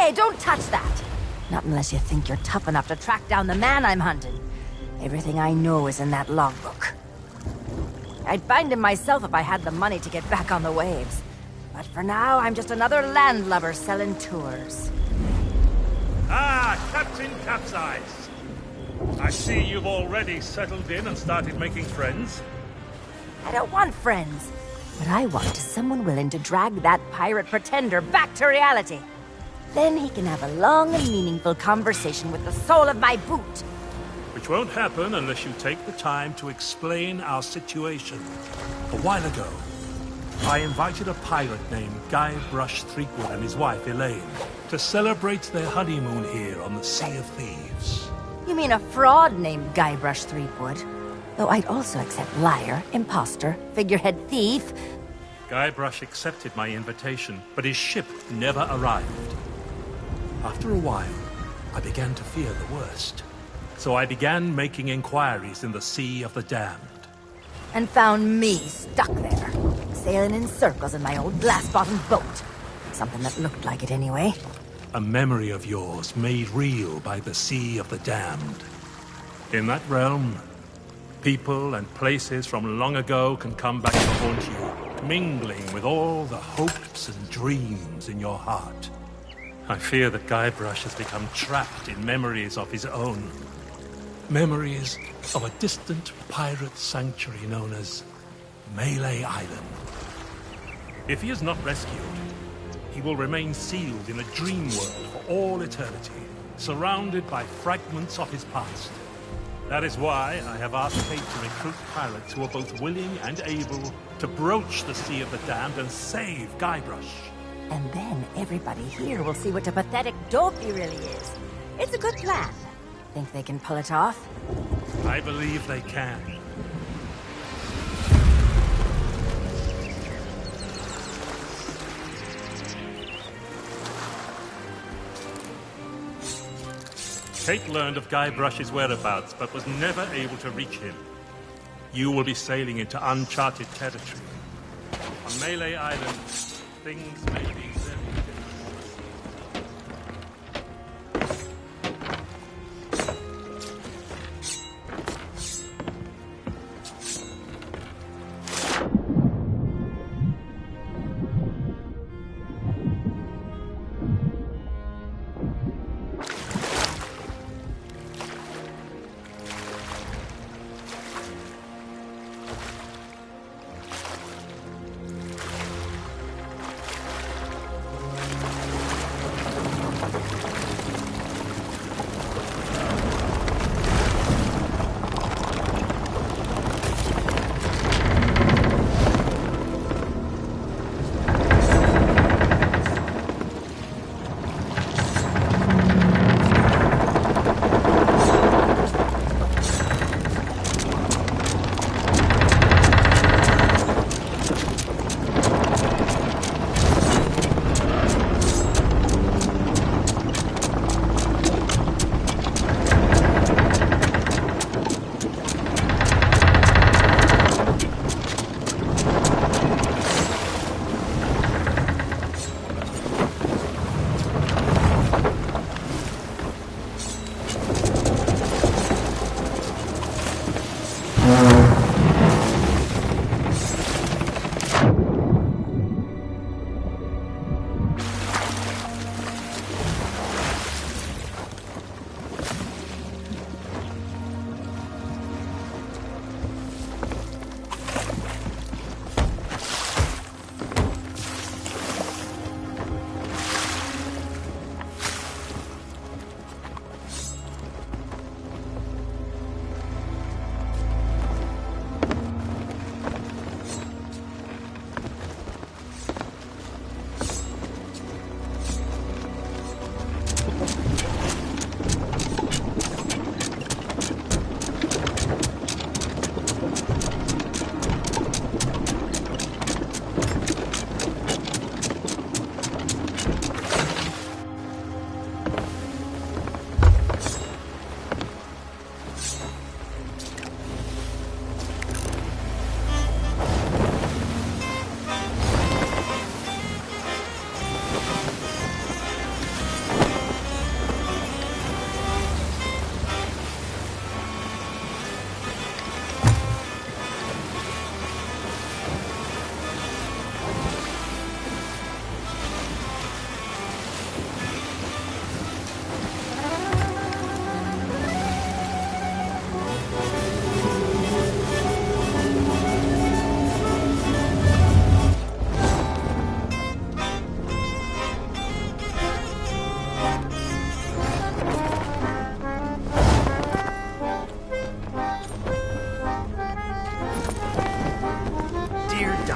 Hey, don't touch that! Not unless you think you're tough enough to track down the man I'm hunting. Everything I know is in that logbook. I'd find him myself if I had the money to get back on the waves. But for now, I'm just another landlubber selling tours. Ah, Captain Capsize. I see you've already settled in and started making friends. I don't want friends. What I want is someone willing to drag that pirate pretender back to reality. Then he can have a long and meaningful conversation with the sole of my boot. Which won't happen unless you take the time to explain our situation. A while ago, I invited a pirate named Guybrush Threepwood and his wife, Elaine, to celebrate their honeymoon here on the Sea of Thieves. You mean a fraud named Guybrush Threepwood? Though I'd also accept liar, imposter, figurehead thief. Guybrush accepted my invitation, but his ship never arrived. After a while, I began to fear the worst. So I began making inquiries in the Sea of the Damned. And found me stuck there, sailing in circles in my old glass-bottomed boat. Something that looked like it anyway. A memory of yours made real by the Sea of the Damned. In that realm, people and places from long ago can come back to haunt you, mingling with all the hopes and dreams in your heart. I fear that Guybrush has become trapped in memories of his own. Memories of a distant pirate sanctuary known as Melee Island. If he is not rescued, he will remain sealed in a dream world for all eternity, surrounded by fragments of his past. That is why I have asked Kate to recruit pirates who are both willing and able to broach the Sea of the Damned and save Guybrush. And then everybody here will see what a pathetic dope he really is. It's a good plan. Think they can pull it off? I believe they can. Kate learned of Guybrush's whereabouts, but was never able to reach him. You will be sailing into uncharted territory. On Melee Island, things may be very different.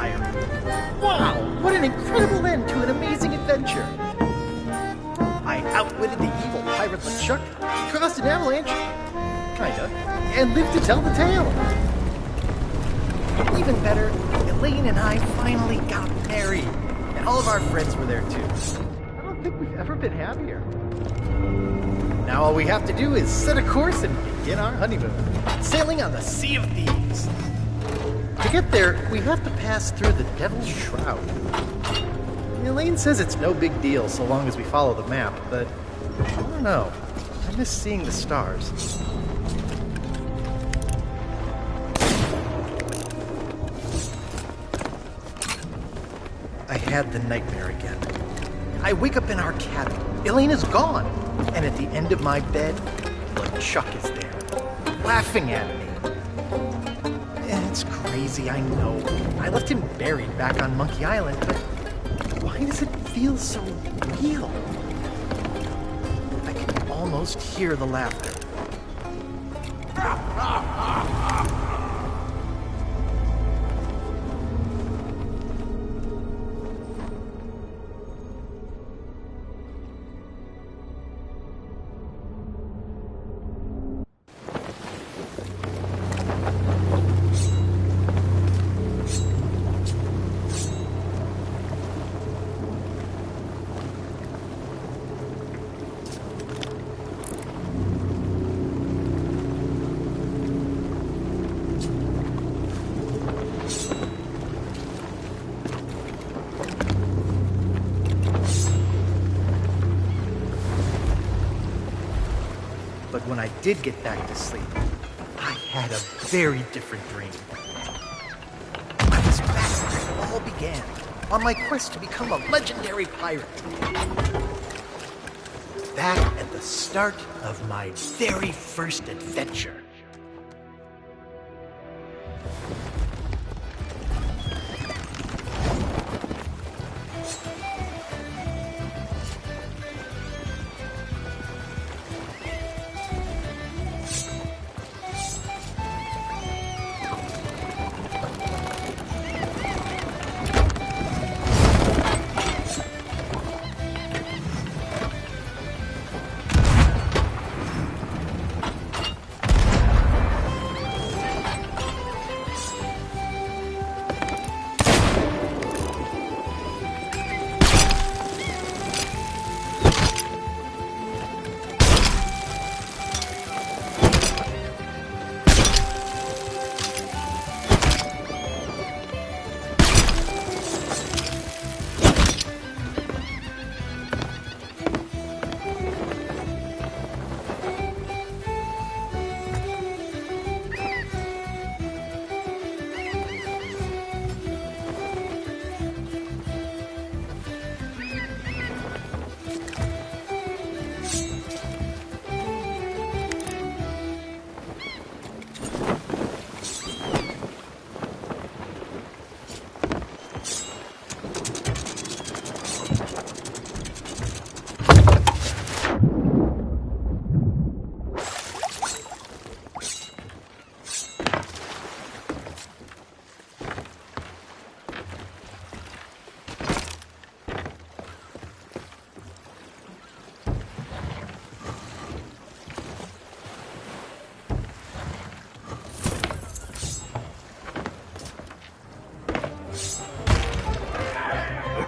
diary. Wow, what an incredible end to an amazing adventure. I outwitted the evil pirate LeChuck, crossed an avalanche, kinda, and lived to tell the tale. Even better, Elaine and I finally got married, and all of our friends were there too. I don't think we've ever been happier. Now all we have to do is set a course and begin our honeymoon, sailing on the Sea of Thieves. To get there, we have to pass through the Devil's Shroud. Elaine says it's no big deal so long as we follow the map, but I don't know. I miss seeing the stars. I had the nightmare again. I wake up in our cabin. Elaine is gone. And at the end of my bed, LeChuck is there, laughing at me. And it's crazy, I know. I left him buried back on Monkey Island, but why does it feel so real? I can almost hear the laughter. But when I did get back to sleep, I had a very different dream. I was back where it all began, on my quest to become a legendary pirate. Back at the start of my very first adventure.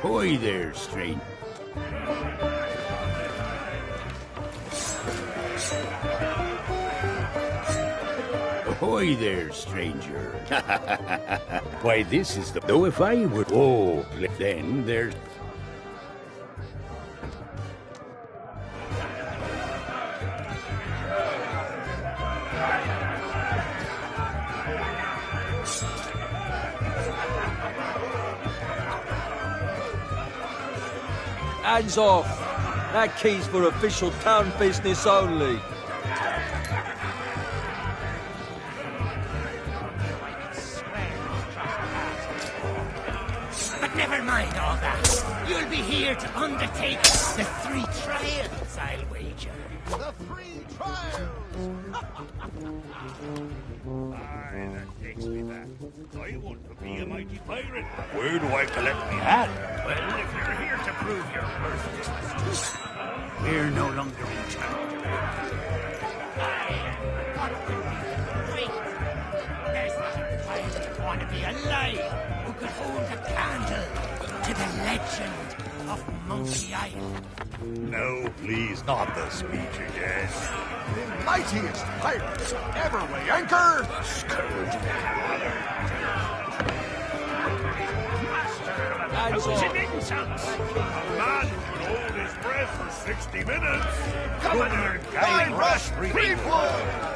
Ahoy there, stranger. Ahoy there, stranger. Why, this is the... Though if I were... Oh, then there's... Hands off! That key's for official town business only. But never mind all that. You'll be here to undertake the 3 trials, I'll wager. The three trials! Aye, that takes me back. I want to be a mighty pirate. Where do I collect me hat? Well, if you're here to prove your worth, we're no longer in charge. There's not a pirate want to be alive who could hold a candle to the legend of Monkey Island. No, please, not the speech again. The mightiest pirates ever weigh anchor! That's all. A man could hold his breath for 60 minutes. Governor Guybrush Threepwood!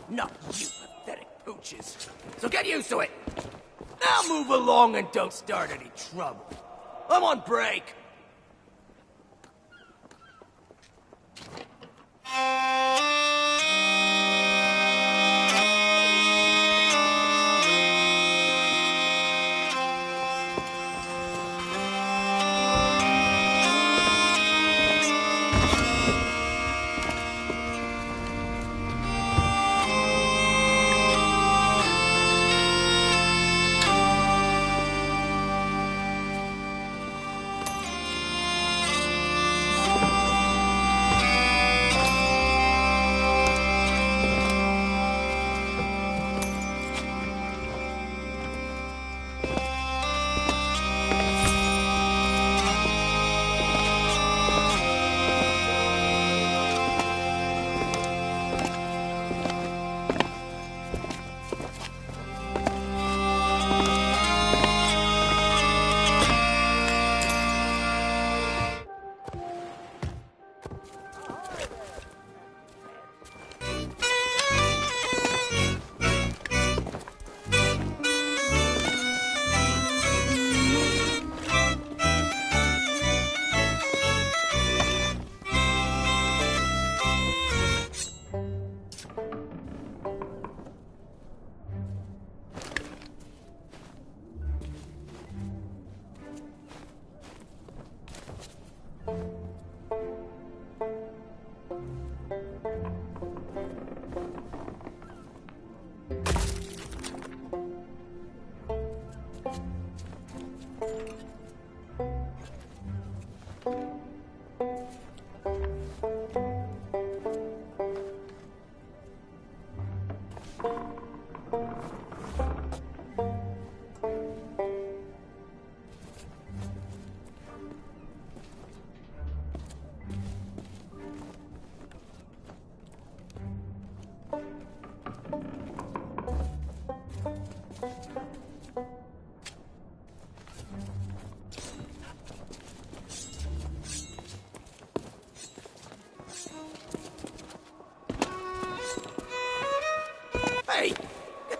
Not you pathetic pooches. So get used to it. Now move along and don't start any trouble. I'm on break.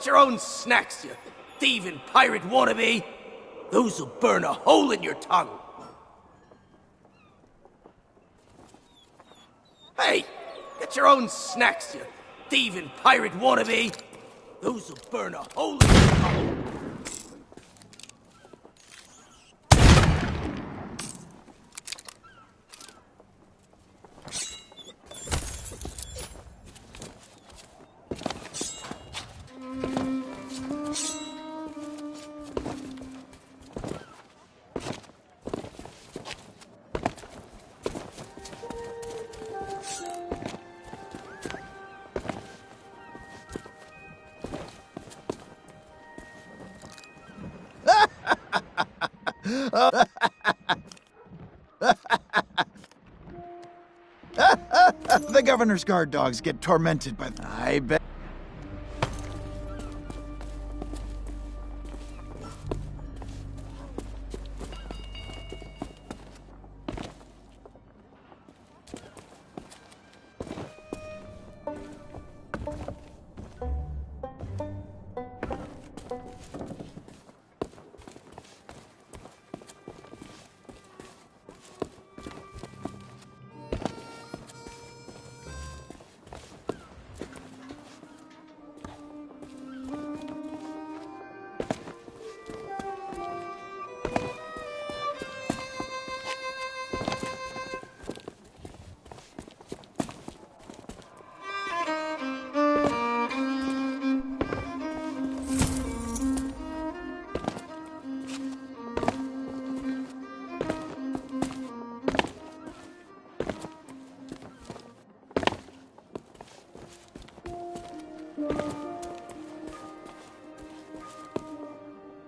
your own snacks, you thieving pirate wannabe. Those'll burn a hole in your tongue. Hey, get your own snacks, you thieving pirate wannabe. Those'll burn a hole in your tongue. The governor's guard dogs get tormented by... I bet...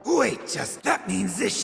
Wait, just that means this.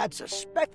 That's a spec.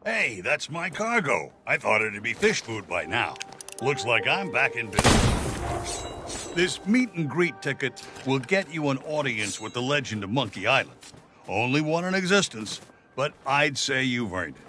Hey, that's my cargo. I thought it'd be fish food by now. Looks like I'm back in business. This meet and greet ticket will get you an audience with the legend of Monkey Island. Only one in existence, but I'd say you've earned it.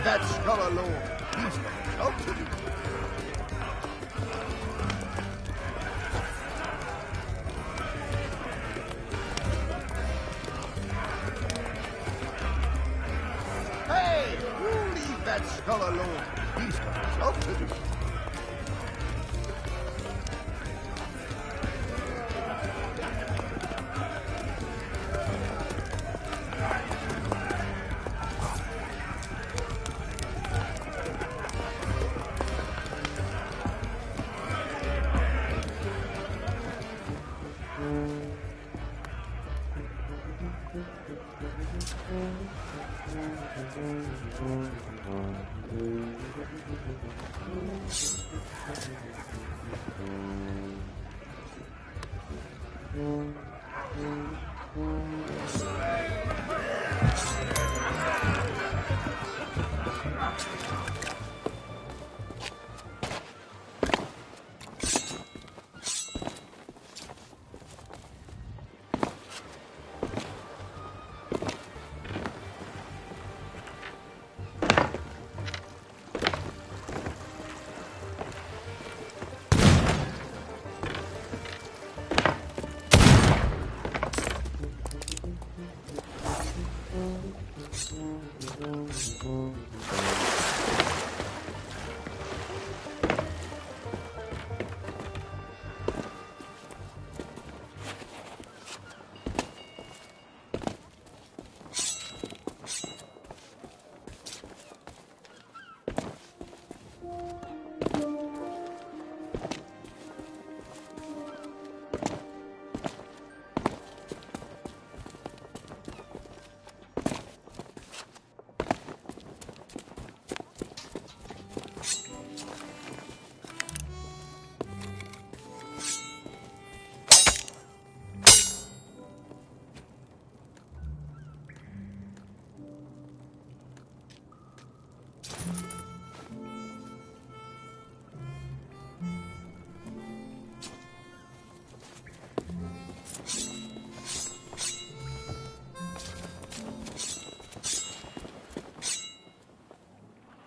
That skull alone. He's got job to do. Hey, you leave that skull alone. He's got job to do.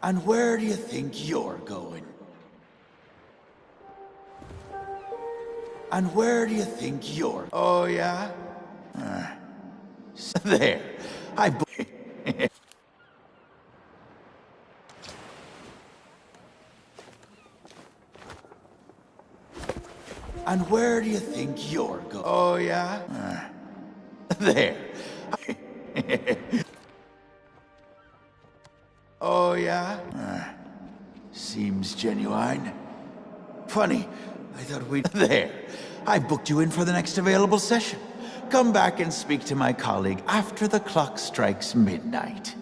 And where do you think you're going? And where do you think you're... Oh, yeah? There. And where do you think you're going? Oh, yeah? There. Oh, yeah? Seems genuine. Funny. I thought we'd... There. I booked you in for the next available session. Come back and speak to my colleague after the clock strikes midnight.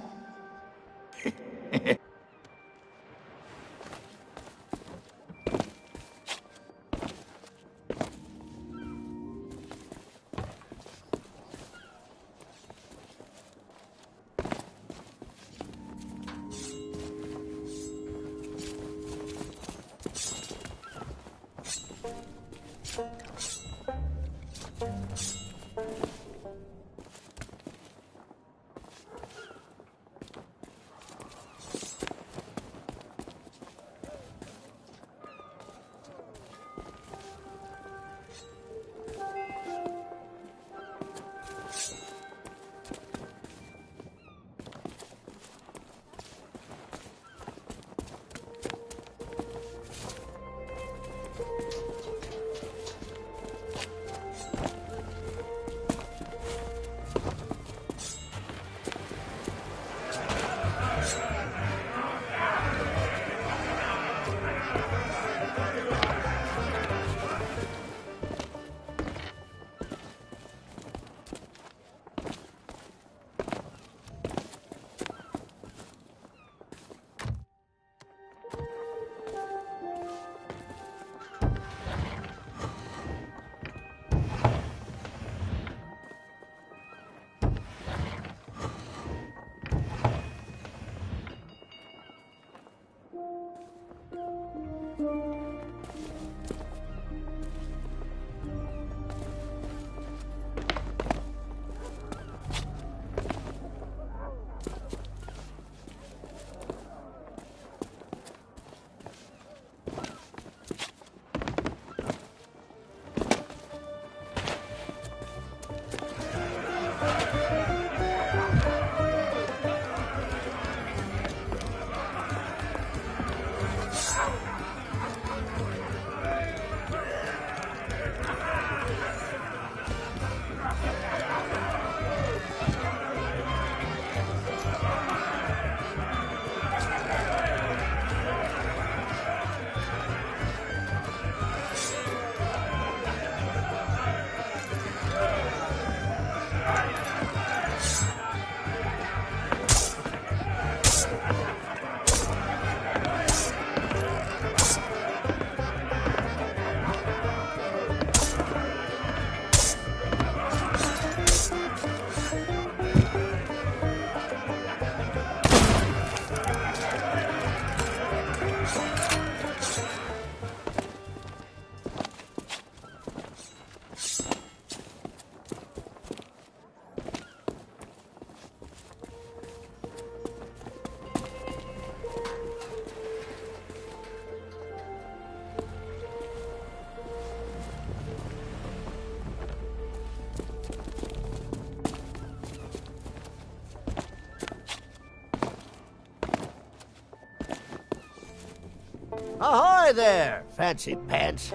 Ahoy there, fancy pants.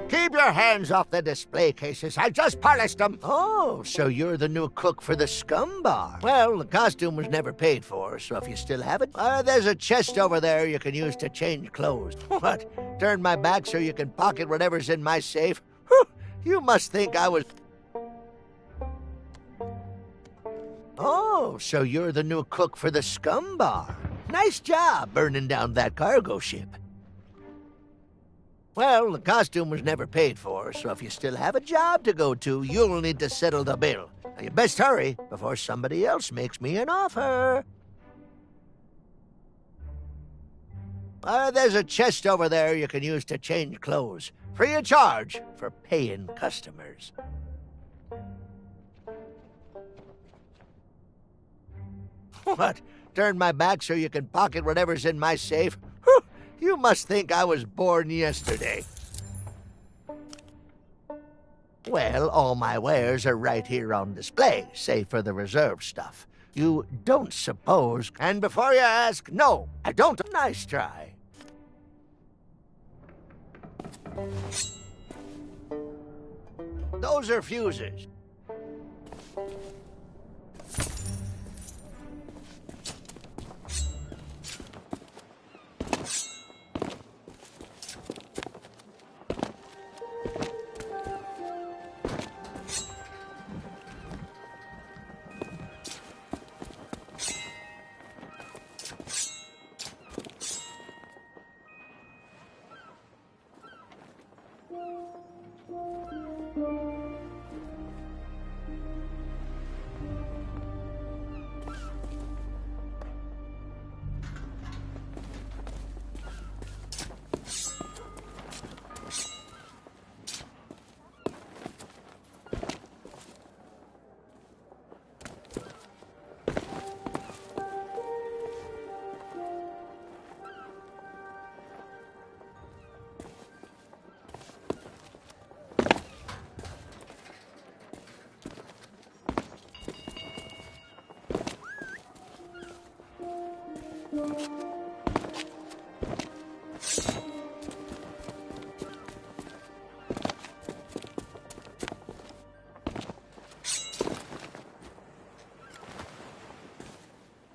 Keep your hands off the display cases. I just polished them. Oh, so you're the new cook for the Scum Bar. Well, the costume was never paid for, so if you still have it, there's a chest over there you can use to change clothes. What? Turn my back so you can pocket whatever's in my safe? Whew, you must think I was... Oh, so you're the new cook for the Scum Bar. Nice job burning down that cargo ship. Well, the costume was never paid for, so if you still have a job to go to, you'll need to settle the bill. Now, you best hurry before somebody else makes me an offer. There's a chest over there you can use to change clothes. Free of charge for paying customers. What? turn my back so you can pocket whatever's in my safe? Whew, you must think I was born yesterday. Well, all my wares are right here on display, save for the reserve stuff. You don't suppose... And before you ask, no, I don't. Nice try. Those are fuses.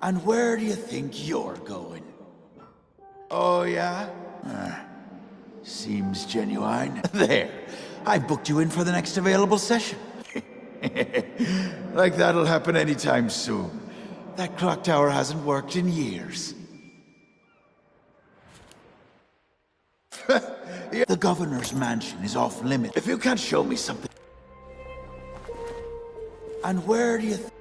And where do you think you're going? Oh, yeah? Seems genuine. There. I booked you in for the next available session. Like that'll happen anytime soon. That clock tower hasn't worked in years. The governor's mansion is off limits. If you can't show me something... And where do you think...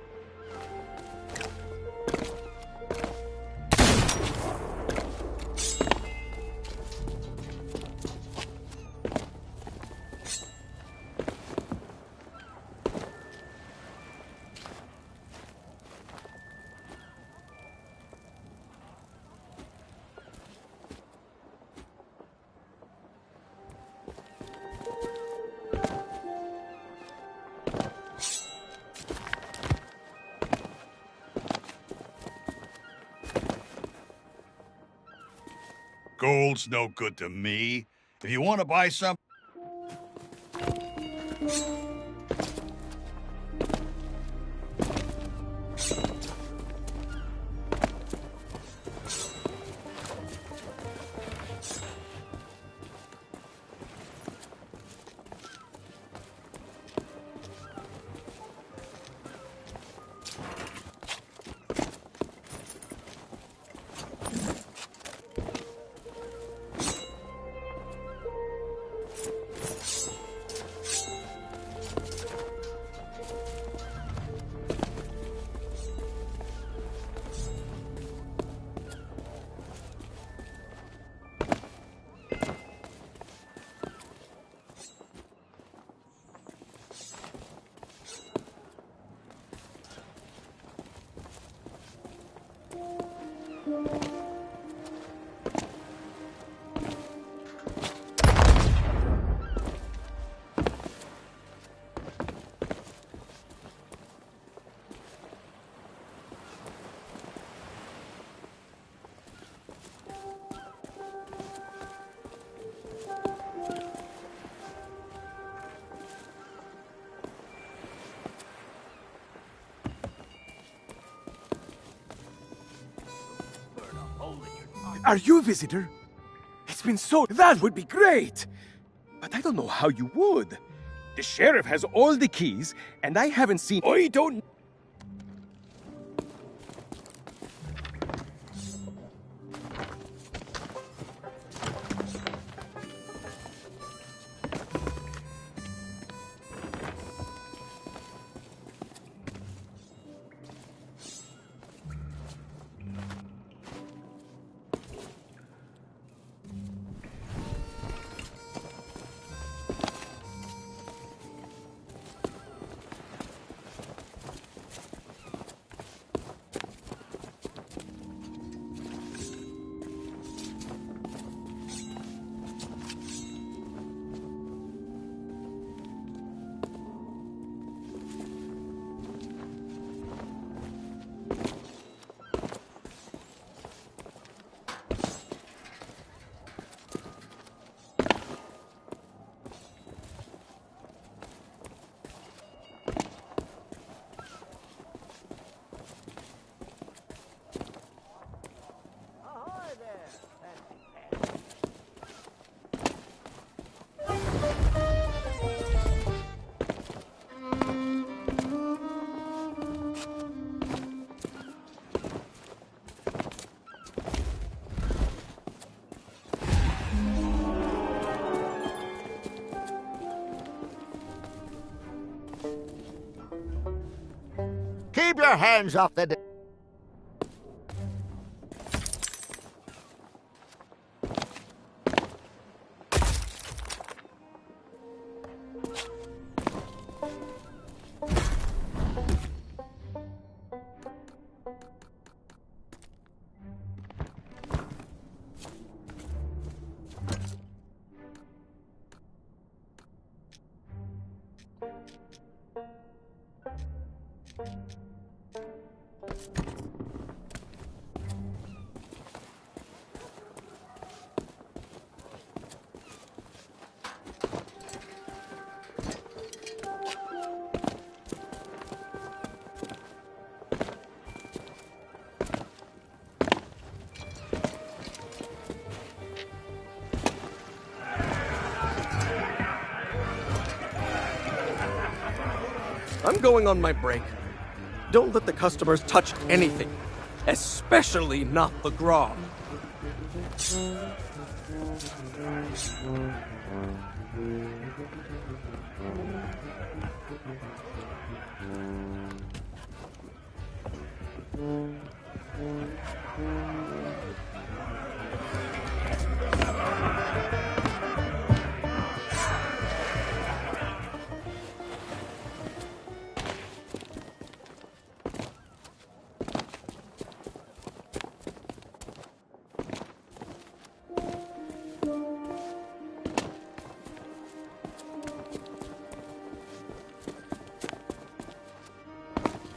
Gold's no good to me. If you want to buy some... Are you a visitor? It's been so... That would be great! But I don't know how you would. The sheriff has all the keys, and I haven't seen... I don't... Keep your hands off the... I'm going on my break. Don't let the customers touch anything, especially not the grog.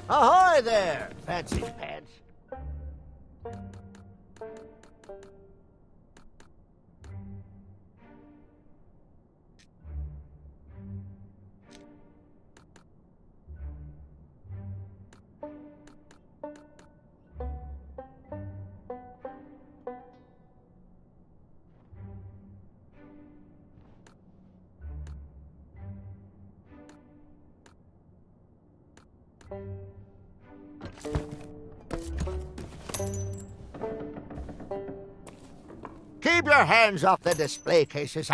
Ahoy there, fancy pants. Keep your hands off the display cases.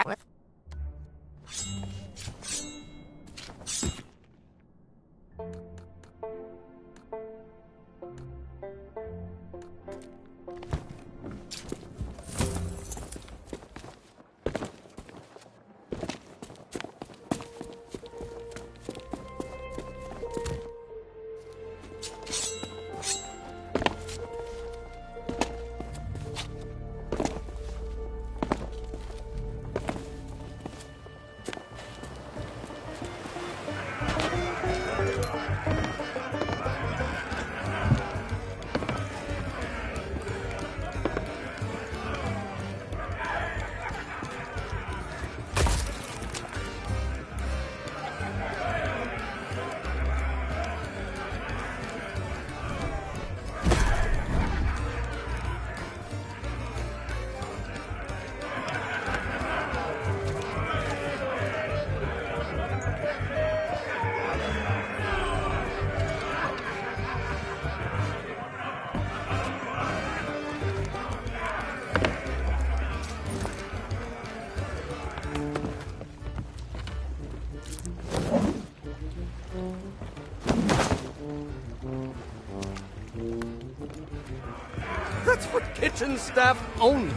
That's for kitchen staff only.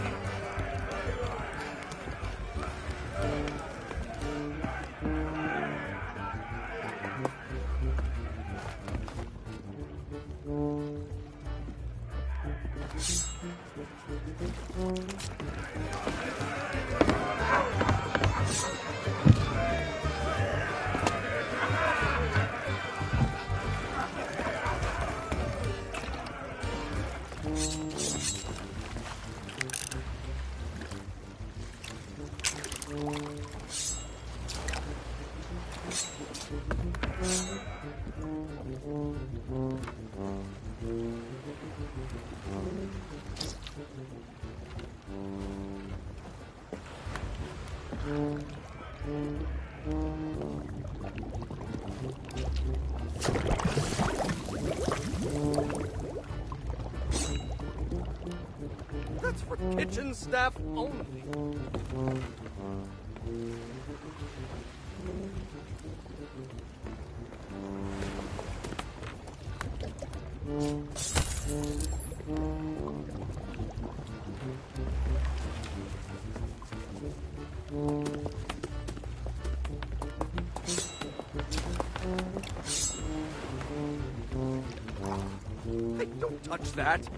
That's for kitchen staff only. touch that.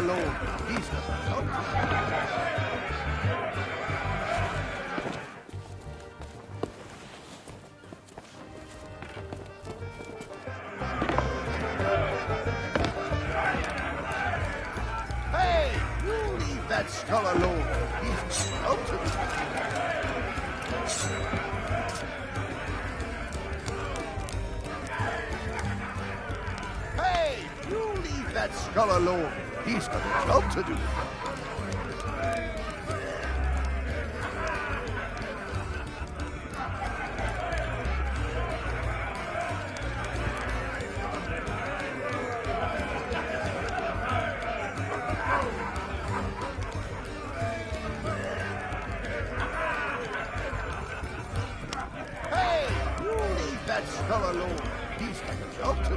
alone. He's got Hey, you leave that skull alone. He's out to Hey, you leave that skull alone. He's got a job to do. Hey, you leave that skull alone. He's got a job to do.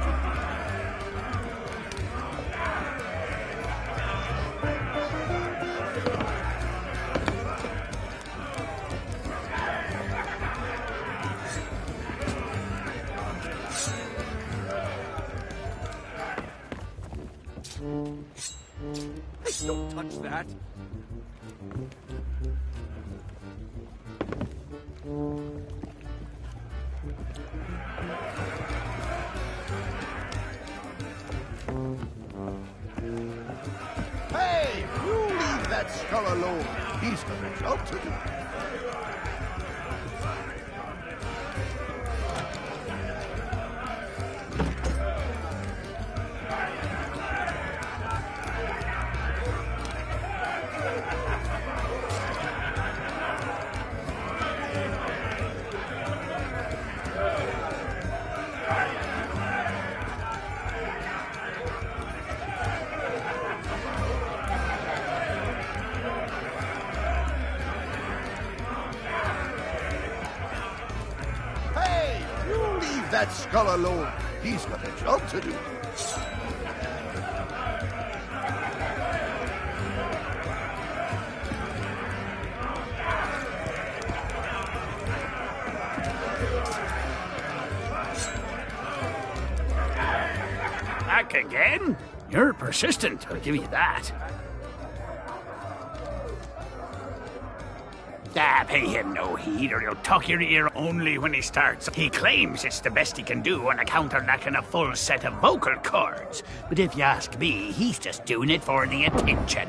Hey, don't touch that. Hey, you leave that skull alone. He's got a job to do. Hey, you leave that skull alone. He's got a job to do. Back again? You're persistent, I'll give you that. Pay him no heed or he'll tuck your ear only when he starts. He claims it's the best he can do on account of lacking a full set of vocal cords. But if you ask me, he's just doing it for the attention.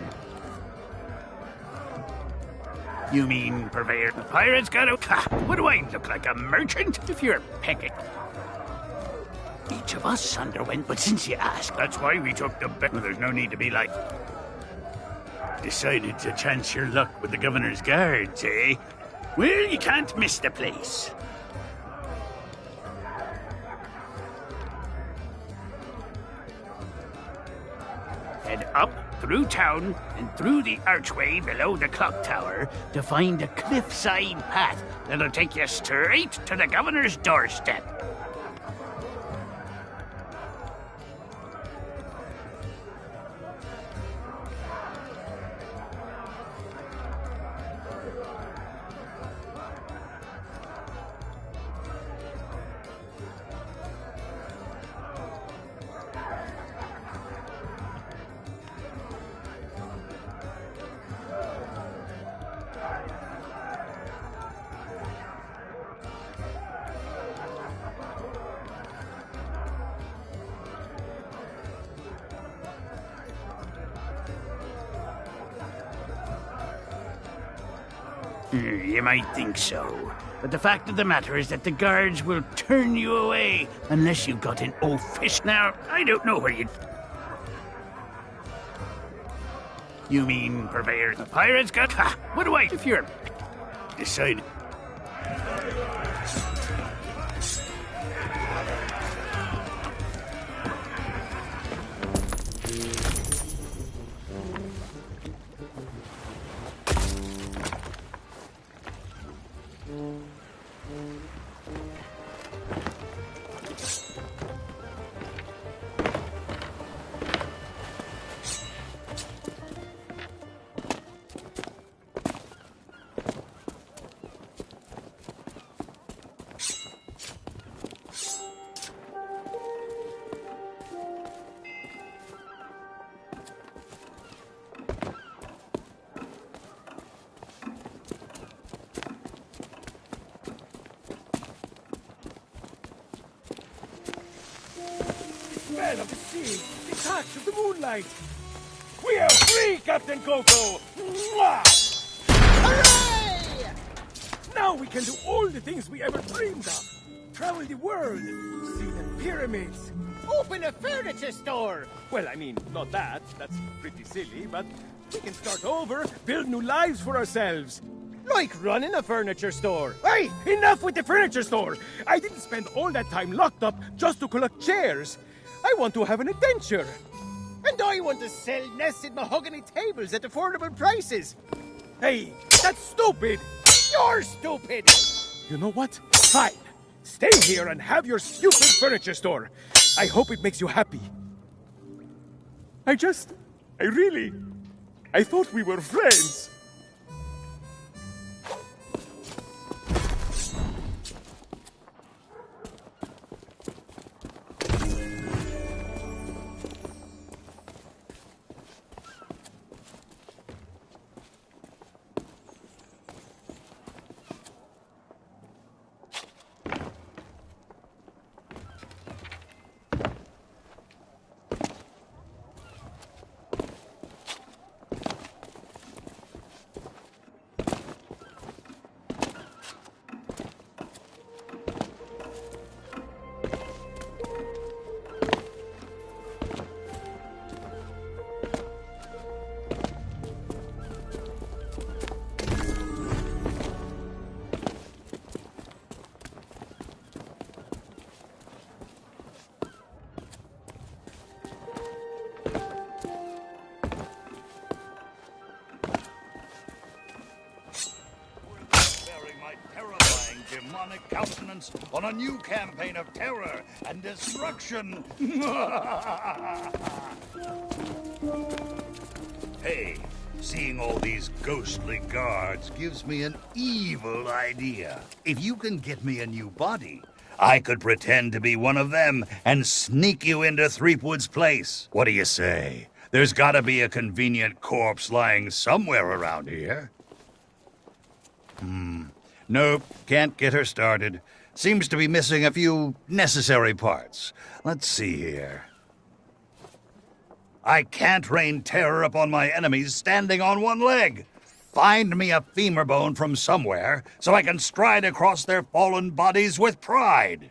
You mean, purveyor, the pirates got a... What do I look like, a merchant? If you're pecking... Each of us underwent, but since you ask, that's why we took the bet. There's no need to be like... Decided to chance your luck with the governor's guards, eh? Well, you can't miss the place. Head up, through town, and through the archway below the clock tower to find a cliffside path that'll take you straight to the governor's doorstep. You might think so, but the fact of the matter is that the guards will turn you away unless you've got an official. Now, I don't know where you... You mean, purveyor, the pirates got... What do I... If you're... Decide... touch of the moonlight. We are free, Captain Coco! Mwah! Hooray! Now we can do all the things we ever dreamed of. Travel the world, see the pyramids. Open a furniture store! Well, I mean, not that. That's pretty silly, but we can start over, build new lives for ourselves. Like running a furniture store. Hey, enough with the furniture store! I didn't spend all that time locked up just to collect chairs. I want to have an adventure. And I want to sell nested mahogany tables at affordable prices. Hey, that's stupid! You're stupid! You know what? Fine. Stay here and have your stupid furniture store. I hope it makes you happy. I thought we were friends. Demonic countenance on a new campaign of terror and destruction. Hey, seeing all these ghostly guards gives me an evil idea. If you can get me a new body, I could pretend to be one of them and sneak you into Threepwood's place. What do you say? There's gotta be a convenient corpse lying somewhere around here. Nope, can't get her started. Seems to be missing a few necessary parts. Let's see here. I can't rain terror upon my enemies standing on one leg. Find me a femur bone from somewhere so I can stride across their fallen bodies with pride.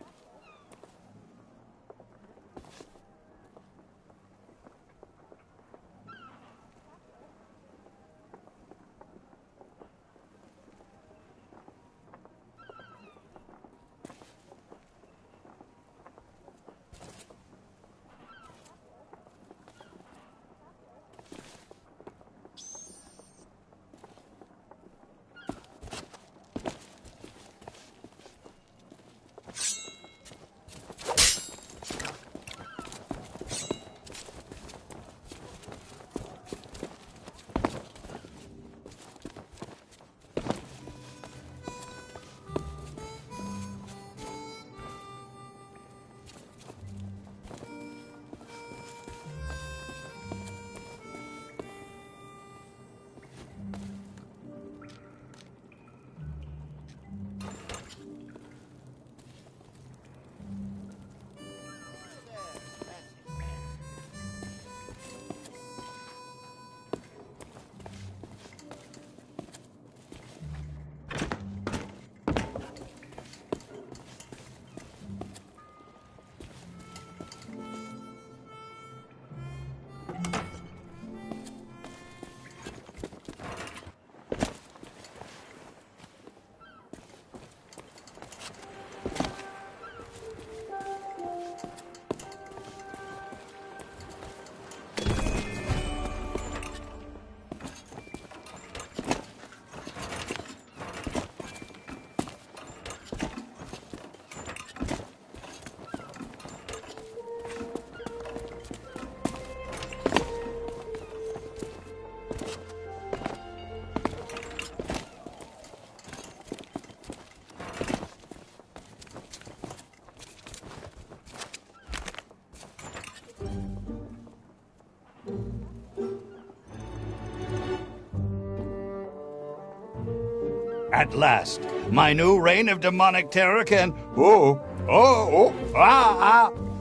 At last, my new reign of demonic terror can...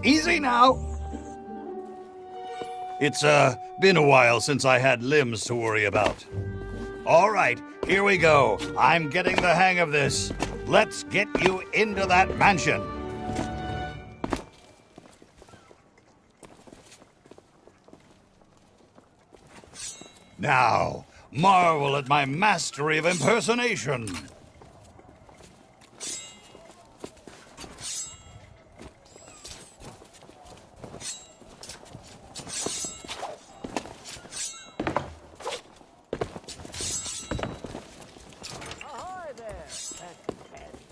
Easy now. It's, been a while since I had limbs to worry about. All right, here we go. I'm getting the hang of this. Let's get you into that mansion. Now, marvel at my mastery of impersonation. Ahoy there, fancy pants.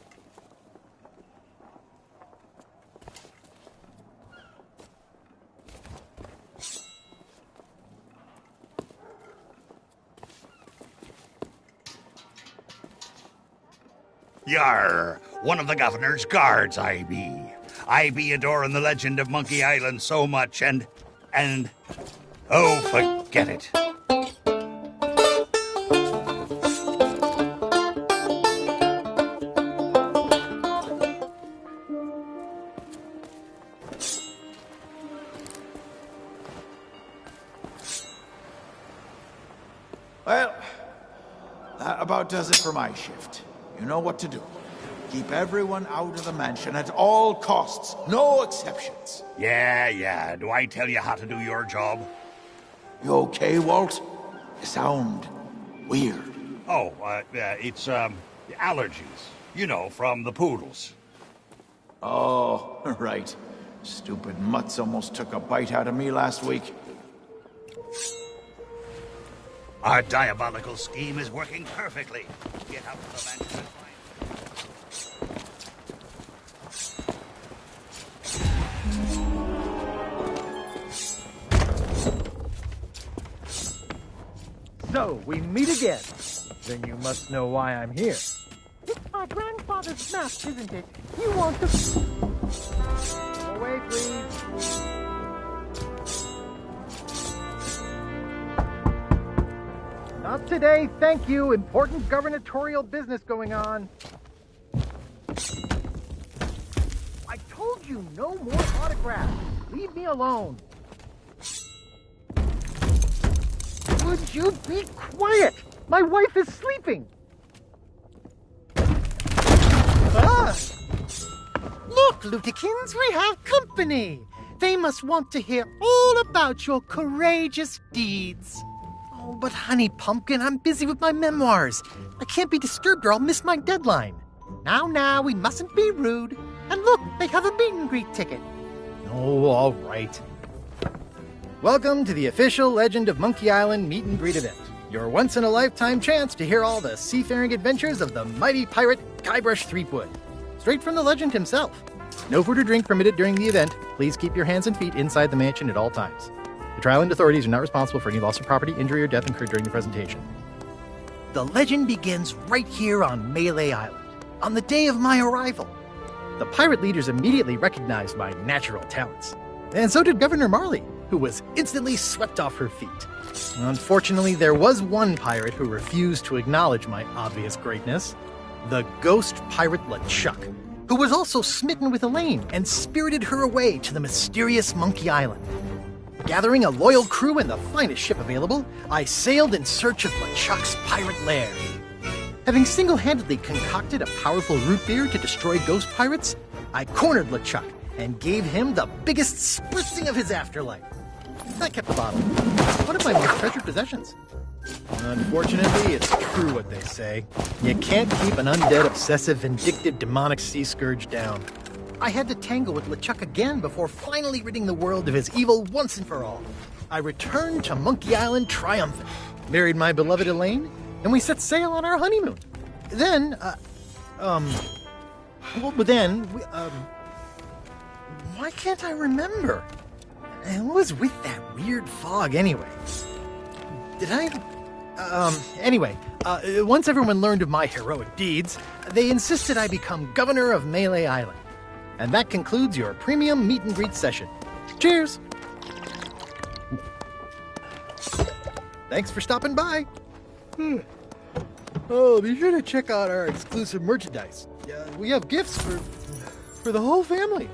Yar, one of the governor's guards I be. I be adoring the legend of Monkey Island so much and, oh, forget it. Well, that about does it for my shift. You know what to do. Keep everyone out of the mansion at all costs. No exceptions. Yeah. Do I tell you how to do your job? You okay, Walt? You sound weird. Oh, it's, allergies. You know, from the poodles. Oh, right. Stupid mutts almost took a bite out of me last week. Our diabolical scheme is working perfectly. Get out of the mansion and find... So, we meet again. Then you must know why I'm here. It's my grandfather's mask, isn't it? You want to... Go away, please. Not today, thank you. Important gubernatorial business going on. I told you no more autographs. Leave me alone. Would you be quiet? My wife is sleeping. Ah! Look, Lutikins, we have company. They must want to hear all about your courageous deeds. Oh, but honey pumpkin, I'm busy with my memoirs. I can't be disturbed or I'll miss my deadline. Now, we mustn't be rude. And look, they have a meet and greet ticket. Oh, all right. Welcome to the official Legend of Monkey Island meet and greet event. Your once-in-a-lifetime chance to hear all the seafaring adventures of the mighty pirate Guybrush Threepwood. Straight from the legend himself. No food or drink permitted during the event. Please keep your hands and feet inside the mansion at all times. The Trial and authorities are not responsible for any loss of property, injury, or death incurred during the presentation. The legend begins right here on Melee Island, on the day of my arrival. The pirate leaders immediately recognized my natural talents. And so did Governor Marley, who was instantly swept off her feet. Unfortunately, there was one pirate who refused to acknowledge my obvious greatness. The ghost pirate LeChuck, who was also smitten with Elaine and spirited her away to the mysterious Monkey Island. Gathering a loyal crew and the finest ship available, I sailed in search of LeChuck's pirate lair. Having single-handedly concocted a powerful root beer to destroy ghost pirates, I cornered LeChuck and gave him the biggest spritzing of his afterlife. I kept the bottle. One of my most treasured possessions. Unfortunately, it's true what they say. You can't keep an undead, obsessive, vindictive, demonic sea scourge down. I had to tangle with LeChuck again before finally ridding the world of his evil once and for all. I returned to Monkey Island triumphant, married my beloved Elaine, and we set sail on our honeymoon. Then, why can't I remember? And what was with that weird fog anyway? Once everyone learned of my heroic deeds, they insisted I become governor of Melee Island. And that concludes your premium meet and greet session. Cheers! Thanks for stopping by. Oh, be sure to check out our exclusive merchandise. We have gifts for the whole family.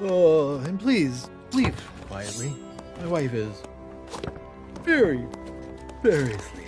Oh, and please, leave quietly. My wife is Very, very sleepy.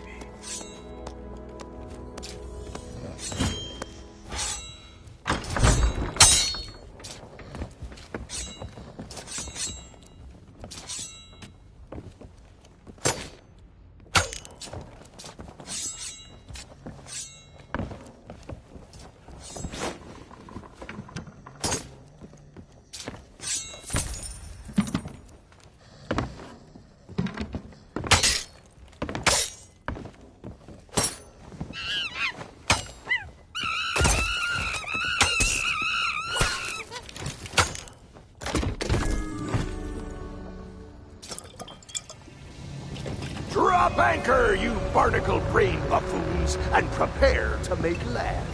Drop anchor, you barnacle-brained buffoons, and prepare to make land.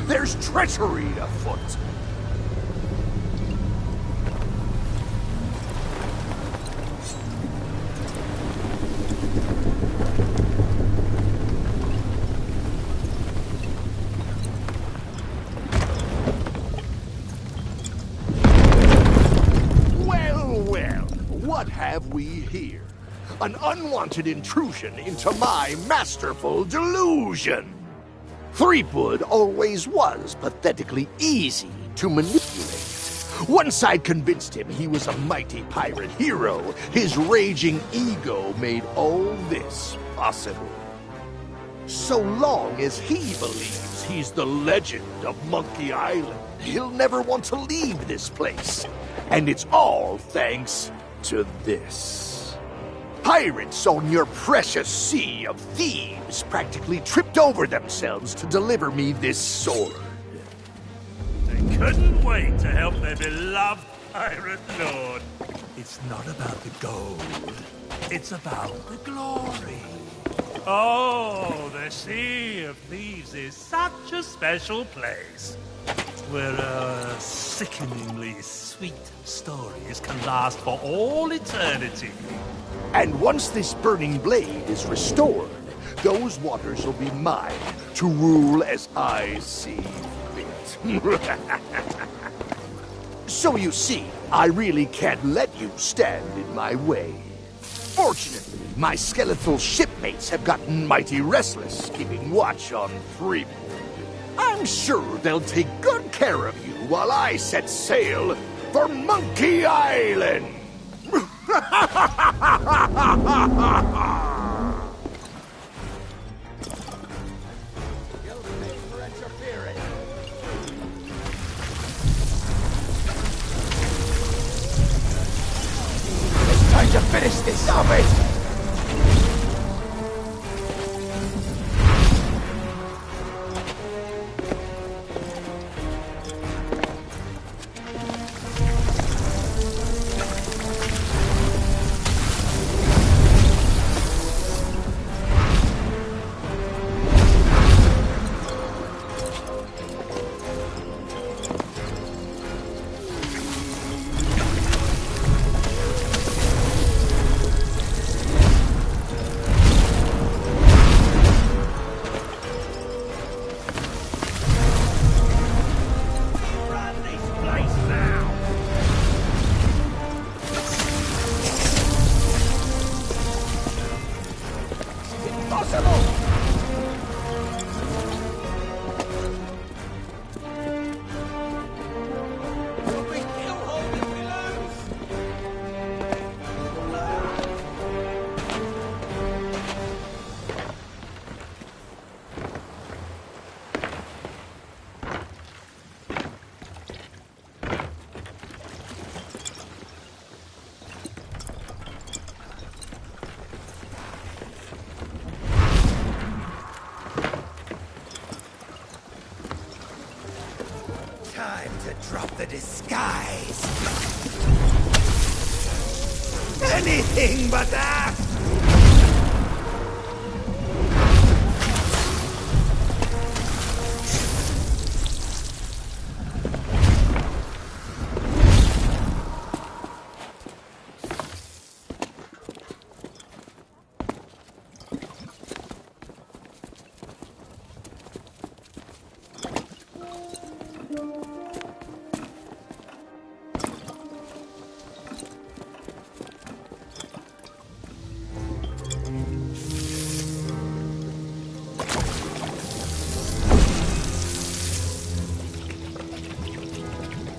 There's treachery afoot. Well, well, what have we here? An unwanted intrusion into my masterful delusion. Threepwood always was pathetically easy to manipulate. Once I'd convinced him he was a mighty pirate hero, his raging ego made all this possible. So long as he believes he's the legend of Monkey Island, he'll never want to leave this place. And it's all thanks to this. Pirates on your precious sea of thieves practically tripped over themselves to deliver me this sword. They couldn't wait to help their beloved pirate lord. It's not about the gold. It's about the glory. Oh, the Sea of Thieves is such a special place, where our sickeningly sweet stories can last for all eternity. And once this burning blade is restored, those waters will be mine to rule as I see fit. So you see, I really can't let you stand in my way. Fortunately, my skeletal shipmates have gotten mighty restless, keeping watch on Threepwood. I'm sure they'll take good care of you while I set sail for Monkey Island! It's time to finish this, stop it! Time to drop the disguise. Anything but that!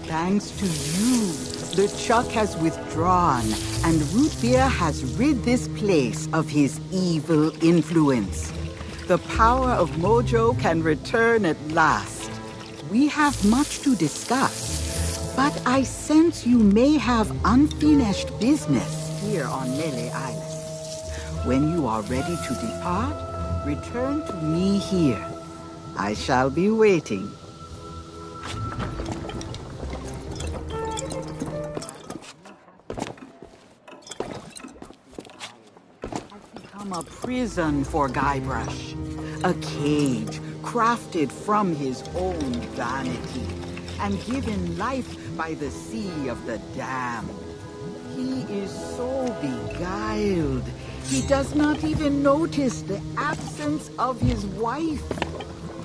Thanks to you, LeChuck has withdrawn, and Root Beer has rid this place of his evil influence. The power of Mojo can return at last. We have much to discuss, but I sense you may have unfinished business here on Melee Island. When you are ready to depart, return to me here. I shall be waiting. A prison for Guybrush, a cage crafted from his own vanity and given life by the sea of the damned. He is so beguiled, he does not even notice the absence of his wife.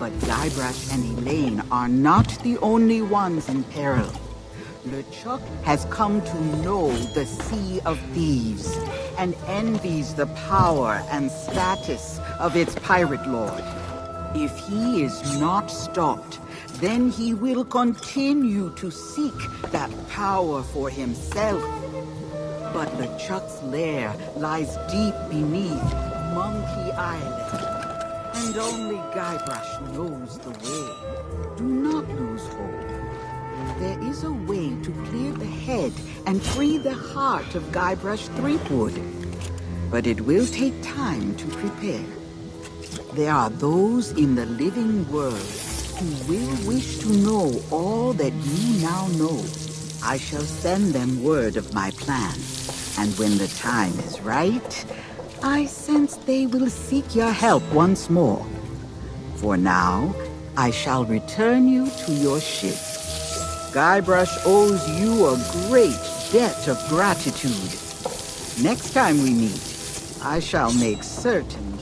But Guybrush and Elaine are not the only ones in peril. LeChuck has come to know the Sea of Thieves and envies the power and status of its pirate lord. If he is not stopped, then he will continue to seek that power for himself. But LeChuck's lair lies deep beneath Monkey Island, and only Guybrush knows the way. Do not lose hope. There is a way to clear the head and free the heart of Guybrush Threepwood. But it will take time to prepare. There are those in the living world who will wish to know all that you now know. I shall send them word of my plan. And when the time is right, I sense they will seek your help once more. For now, I shall return you to your ship. Guybrush owes you a great debt of gratitude. Next time we meet, I shall make certain